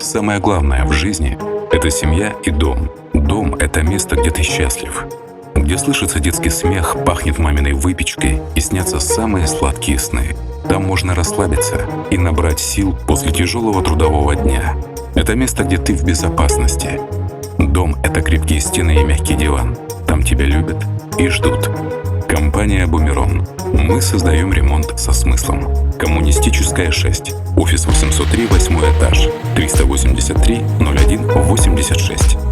самое главное в жизни – это семья и дом. Дом – это место, где ты счастлив, где слышится детский смех, пахнет маминой выпечкой и снятся самые сладкие сны. Там можно расслабиться и набрать сил после тяжелого трудового дня. Это место, где ты в безопасности. Дом – это крепкие стены и мягкий диван. Там тебя любят и ждут. Компания «Бумерон». Мы создаем ремонт со смыслом. Коммунистическая 6. Офис 803, 8 этаж. 383 01 86.